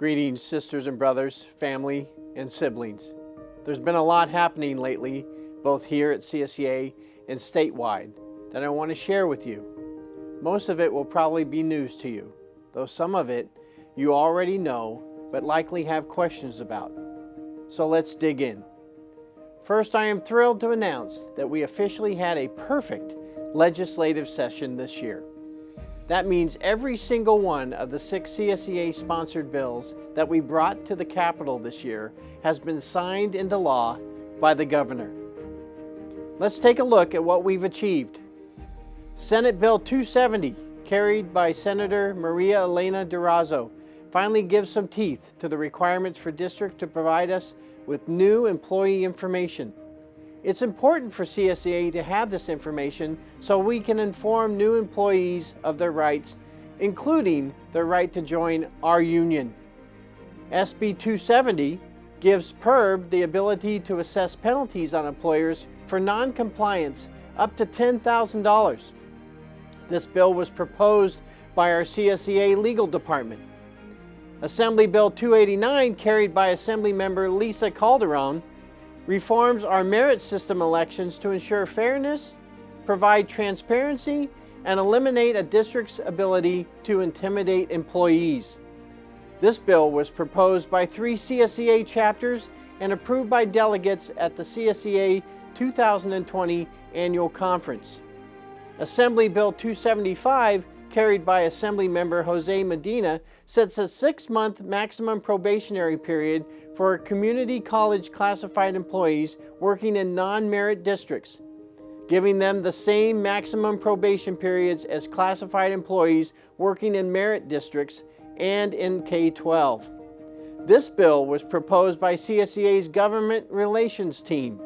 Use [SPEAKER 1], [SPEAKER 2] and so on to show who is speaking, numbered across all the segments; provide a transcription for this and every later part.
[SPEAKER 1] Greetings, sisters and brothers, family, and siblings. There's been a lot happening lately, both here at CSEA and statewide, that I want to share with you. Most of it will probably be news to you, though some of it you already know, but likely have questions about. So let's dig in. First, I am thrilled to announce that we officially had a perfect legislative session this year. That means every single one of the 6 CSEA-sponsored bills that we brought to the Capitol this year has been signed into law by the governor. Let's take a look at what we've achieved. Senate Bill 270, carried by Senator Maria Elena Durazo, finally gives some teeth to the requirements for districts to provide us with new employee information. It's important for CSEA to have this information so we can inform new employees of their rights, including their right to join our union. SB 270 gives PERB the ability to assess penalties on employers for non-compliance up to $10,000. This bill was proposed by our CSEA legal department. Assembly Bill 289, carried by Assemblymember Lisa Calderon, reforms our merit system elections to ensure fairness, provide transparency, and eliminate a district's ability to intimidate employees. This bill was proposed by 3 CSEA chapters and approved by delegates at the CSEA 2020 Annual Conference. Assembly Bill 275, carried by Assemblymember Jose Medina, sets a 6-month maximum probationary period for community college classified employees working in non-merit districts, giving them the same maximum probation periods as classified employees working in merit districts and in K-12. This bill was proposed by CSEA's Government Relations team.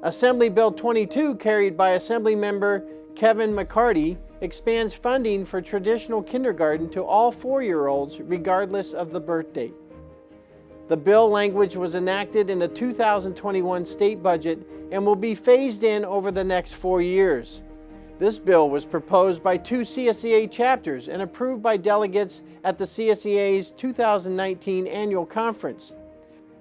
[SPEAKER 1] Assembly Bill 22, carried by Assemblymember Kevin McCarty, expands funding for traditional kindergarten to all 4-year-olds regardless of the birth date. The bill language was enacted in the 2021 state budget and will be phased in over the next 4 years. This bill was proposed by 2 CSEA chapters and approved by delegates at the CSEA's 2019 Annual Conference.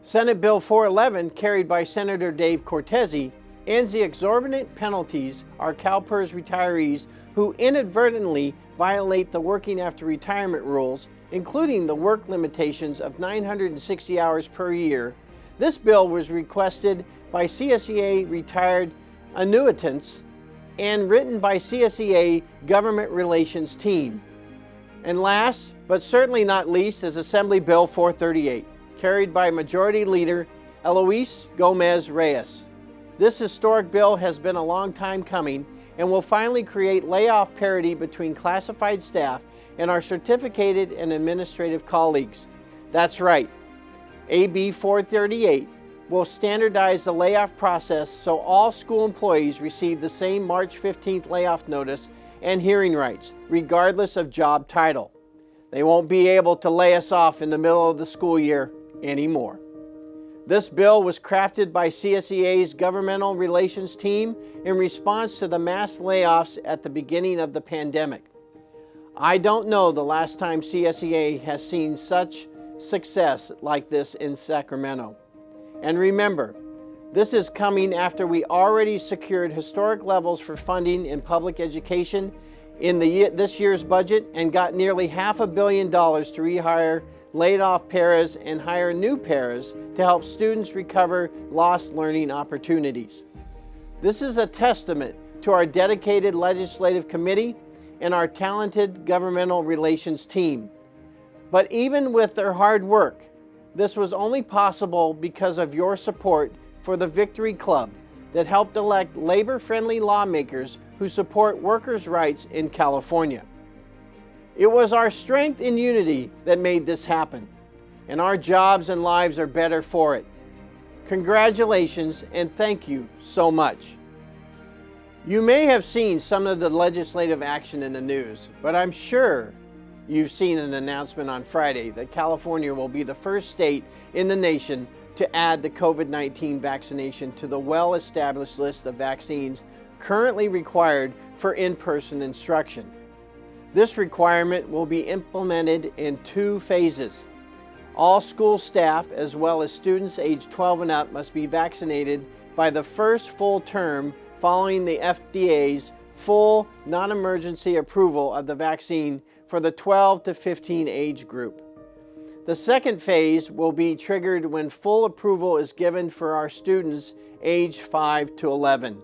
[SPEAKER 1] Senate Bill 411, carried by Senator Dave Cortese, ends the exorbitant penalties our CalPERS retirees who inadvertently violate the working after retirement rules, including the work limitations of 960 hours per year. This bill was requested by CSEA retired annuitants and written by CSEA Government Relations team. And last, but certainly not least, is Assembly Bill 438, carried by Majority Leader Eloise Gomez Reyes. This historic bill has been a long time coming and will finally create layoff parity between classified staff and our certificated and administrative colleagues. That's right, AB 438 will standardize the layoff process so all school employees receive the same March 15th layoff notice and hearing rights, regardless of job title. They won't be able to lay us off in the middle of the school year anymore. This bill was crafted by CSEA's Governmental Relations team in response to the mass layoffs at the beginning of the pandemic. I don't know the last time CSEA has seen such success like this in Sacramento. And remember, this is coming after we already secured historic levels for funding in public education in this year's budget and got nearly $500 million to rehire laid off paras and hire new paras to help students recover lost learning opportunities. This is a testament to our dedicated legislative committee and our talented governmental relations team. But even with their hard work, this was only possible because of your support for the Victory Club that helped elect labor-friendly lawmakers who support workers' rights in California. It was our strength in unity that made this happen, and our jobs and lives are better for it. Congratulations and thank you so much. You may have seen some of the legislative action in the news, but I'm sure you've seen an announcement on Friday that California will be the first state in the nation to add the COVID-19 vaccination to the well-established list of vaccines currently required for in-person instruction. This requirement will be implemented in 2 phases. All school staff, as well as students aged 12 and up, must be vaccinated by the first full term following the FDA's full non-emergency approval of the vaccine for the 12 to 15 age group. The second phase will be triggered when full approval is given for our students aged 5 to 11.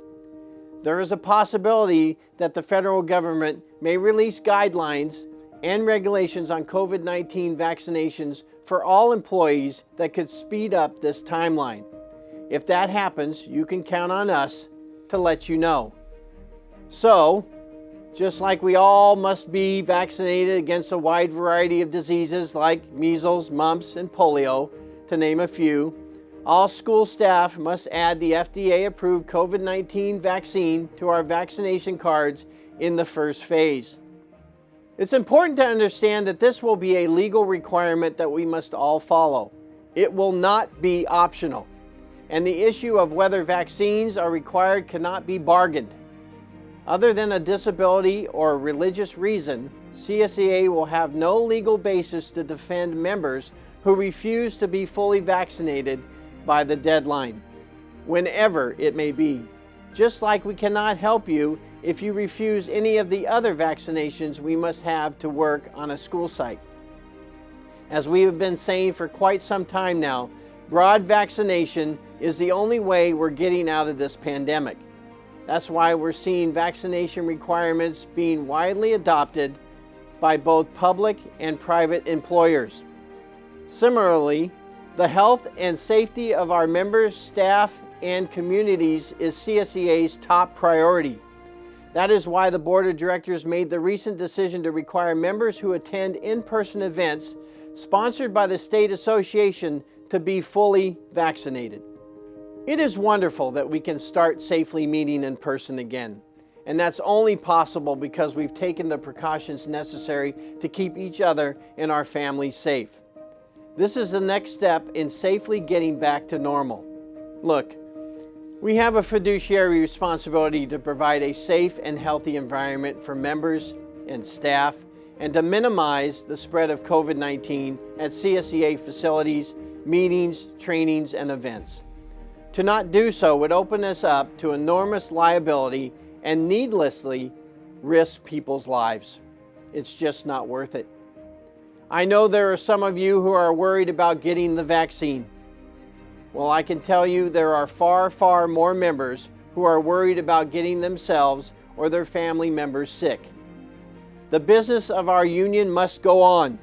[SPEAKER 1] There is a possibility that the federal government may release guidelines and regulations on COVID-19 vaccinations for all employees that could speed up this timeline. If that happens, you can count on us to let you know. So, just like we all must be vaccinated against a wide variety of diseases like measles, mumps, and polio, to name a few, all school staff must add the FDA-approved COVID-19 vaccine to our vaccination cards in the first phase. It's important to understand that this will be a legal requirement that we must all follow. It will not be optional, and the issue of whether vaccines are required cannot be bargained. Other than a disability or a religious reason, CSEA will have no legal basis to defend members who refuse to be fully vaccinated by the deadline, whenever it may be. Just like we cannot help you if you refuse any of the other vaccinations we must have to work on a school site. As we have been saying for quite some time now, broad vaccination is the only way we're getting out of this pandemic. That's why we're seeing vaccination requirements being widely adopted by both public and private employers. Similarly, the health and safety of our members, staff, and communities is CSEA's top priority. That is why the Board of Directors made the recent decision to require members who attend in-person events sponsored by the State Association to be fully vaccinated. It is wonderful that we can start safely meeting in person again, and that's only possible because we've taken the precautions necessary to keep each other and our families safe. This is the next step in safely getting back to normal. Look, we have a fiduciary responsibility to provide a safe and healthy environment for members and staff and to minimize the spread of COVID-19 at CSEA facilities, meetings, trainings, and events. To not do so would open us up to enormous liability and needlessly risk people's lives. It's just not worth it. I know there are some of you who are worried about getting the vaccine. Well, I can tell you there are far, far more members who are worried about getting themselves or their family members sick. The business of our union must go on,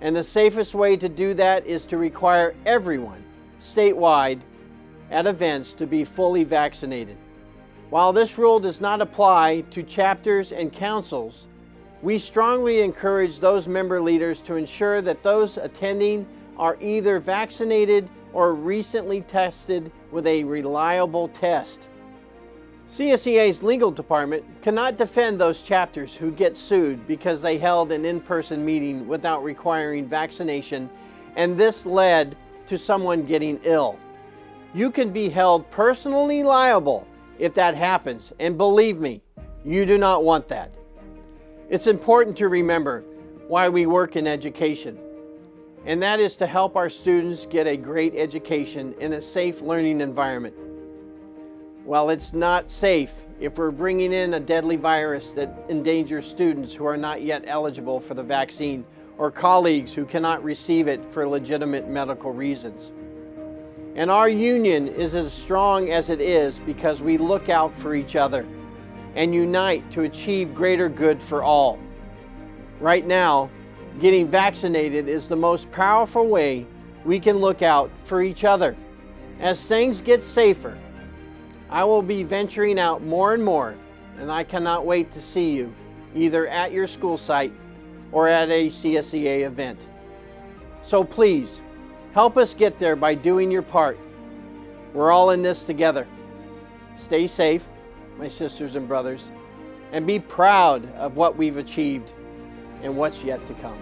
[SPEAKER 1] and the safest way to do that is to require everyone statewide at events to be fully vaccinated. While this rule does not apply to chapters and councils, we strongly encourage those member leaders to ensure that those attending are either vaccinated or recently tested with a reliable test. CSEA's legal department cannot defend those chapters who get sued because they held an in-person meeting without requiring vaccination, and this led to someone getting ill. You can be held personally liable if that happens, and believe me, you do not want that. It's important to remember why we work in education, and that is to help our students get a great education in a safe learning environment. Well, it's not safe if we're bringing in a deadly virus that endangers students who are not yet eligible for the vaccine or colleagues who cannot receive it for legitimate medical reasons. And our union is as strong as it is because we look out for each other and unite to achieve greater good for all. Right now, getting vaccinated is the most powerful way we can look out for each other. As things get safer, I will be venturing out more and more, and I cannot wait to see you either at your school site or at a CSEA event. So please, help us get there by doing your part. We're all in this together. Stay safe, my sisters and brothers, and be proud of what we've achieved and what's yet to come.